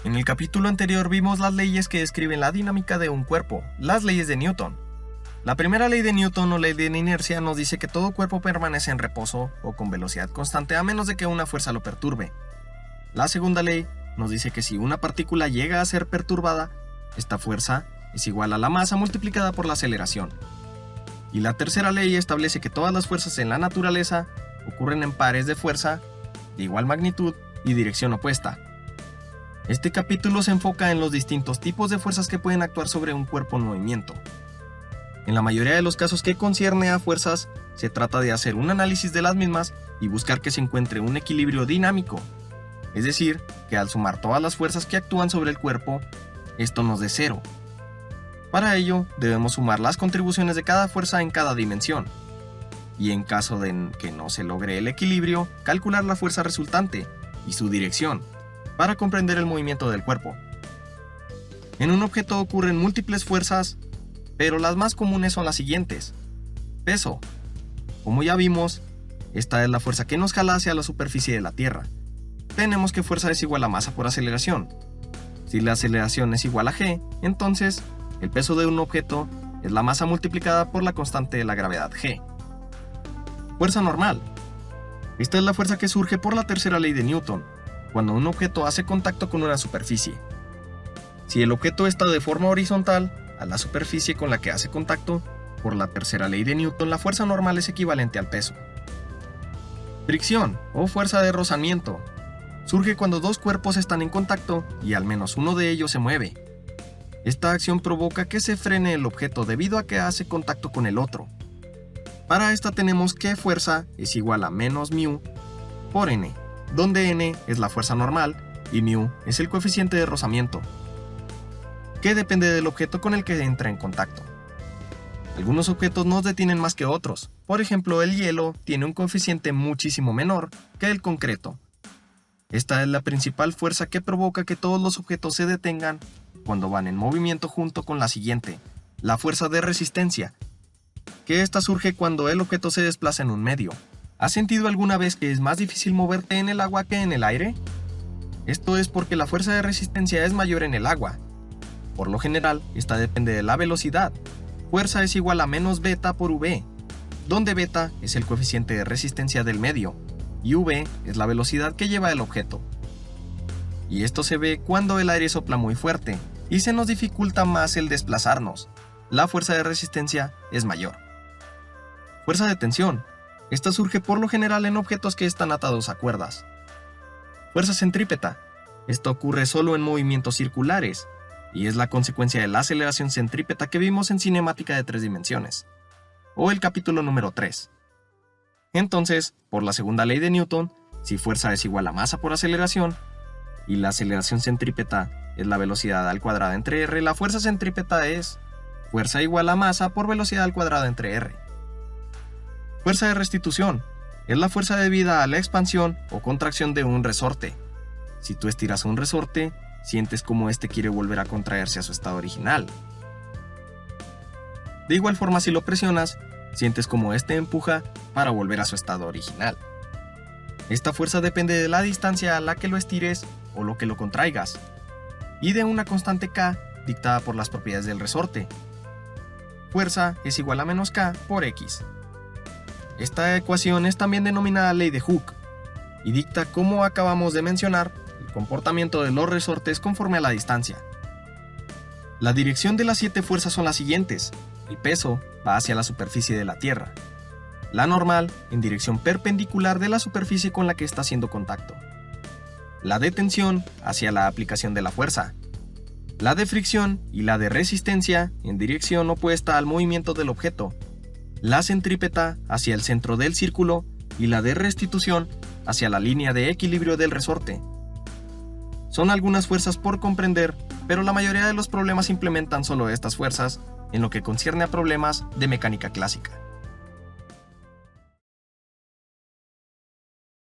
En el capítulo anterior vimos las leyes que describen la dinámica de un cuerpo, las leyes de Newton. La primera ley de Newton o ley de la inercia nos dice que todo cuerpo permanece en reposo o con velocidad constante a menos de que una fuerza lo perturbe. La segunda ley nos dice que si una partícula llega a ser perturbada, esta fuerza es igual a la masa multiplicada por la aceleración. Y la tercera ley establece que todas las fuerzas en la naturaleza ocurren en pares de fuerza de igual magnitud y dirección opuesta. Este capítulo se enfoca en los distintos tipos de fuerzas que pueden actuar sobre un cuerpo en movimiento. En la mayoría de los casos que concierne a fuerzas, se trata de hacer un análisis de las mismas y buscar que se encuentre un equilibrio dinámico, es decir, que al sumar todas las fuerzas que actúan sobre el cuerpo, esto nos dé cero. Para ello, debemos sumar las contribuciones de cada fuerza en cada dimensión, y en caso de que no se logre el equilibrio, calcular la fuerza resultante y su dirección, para comprender el movimiento del cuerpo. En un objeto ocurren múltiples fuerzas, pero las más comunes son las siguientes. Peso. Como ya vimos, esta es la fuerza que nos jala hacia la superficie de la Tierra. Tenemos que fuerza es igual a masa por aceleración. Si la aceleración es igual a g, entonces el peso de un objeto es la masa multiplicada por la constante de la gravedad g. Fuerza normal. Esta es la fuerza que surge por la tercera ley de Newton, cuando un objeto hace contacto con una superficie. Si el objeto está de forma horizontal a la superficie con la que hace contacto, por la tercera ley de Newton la fuerza normal es equivalente al peso. Fricción o fuerza de rozamiento. Surge cuando dos cuerpos están en contacto y al menos uno de ellos se mueve. Esta acción provoca que se frene el objeto debido a que hace contacto con el otro. Para esta tenemos que fuerza es igual a menos μ por n, donde n es la fuerza normal y μ es el coeficiente de rozamiento, que depende del objeto con el que entra en contacto. Algunos objetos no detienen más que otros. Por ejemplo, el hielo tiene un coeficiente muchísimo menor que el concreto. Esta es la principal fuerza que provoca que todos los objetos se detengan cuando van en movimiento junto con la siguiente, la fuerza de resistencia, que esta surge cuando el objeto se desplaza en un medio. ¿Has sentido alguna vez que es más difícil moverte en el agua que en el aire? Esto es porque la fuerza de resistencia es mayor en el agua. Por lo general, esta depende de la velocidad. Fuerza es igual a menos beta por v, donde beta es el coeficiente de resistencia del medio, y v es la velocidad que lleva el objeto. Y esto se ve cuando el aire sopla muy fuerte, y se nos dificulta más el desplazarnos. La fuerza de resistencia es mayor. Fuerza de tensión. Esta surge por lo general en objetos que están atados a cuerdas. Fuerza centrípeta. Esto ocurre solo en movimientos circulares, y es la consecuencia de la aceleración centrípeta que vimos en cinemática de 3 dimensiones, o el capítulo número 3. Entonces, por la segunda ley de Newton, si fuerza es igual a masa por aceleración, y la aceleración centrípeta es la velocidad al cuadrado entre r, la fuerza centrípeta es fuerza igual a masa por velocidad al cuadrado entre r. Fuerza de restitución es la fuerza debida a la expansión o contracción de un resorte. Si tú estiras un resorte, sientes como este quiere volver a contraerse a su estado original. De igual forma, si lo presionas, sientes como este empuja para volver a su estado original. Esta fuerza depende de la distancia a la que lo estires o lo que lo contraigas, y de una constante k dictada por las propiedades del resorte. Fuerza es igual a menos k por x. Esta ecuación es también denominada ley de Hooke, y dicta, como acabamos de mencionar, el comportamiento de los resortes conforme a la distancia. La dirección de las 7 fuerzas son las siguientes. El peso va hacia la superficie de la Tierra. La normal en dirección perpendicular de la superficie con la que está haciendo contacto. La de tensión hacia la aplicación de la fuerza. La de fricción y la de resistencia en dirección opuesta al movimiento del objeto. La centrípeta hacia el centro del círculo y la de restitución hacia la línea de equilibrio del resorte. Son algunas fuerzas por comprender, pero la mayoría de los problemas implementan solo estas fuerzas en lo que concierne a problemas de mecánica clásica.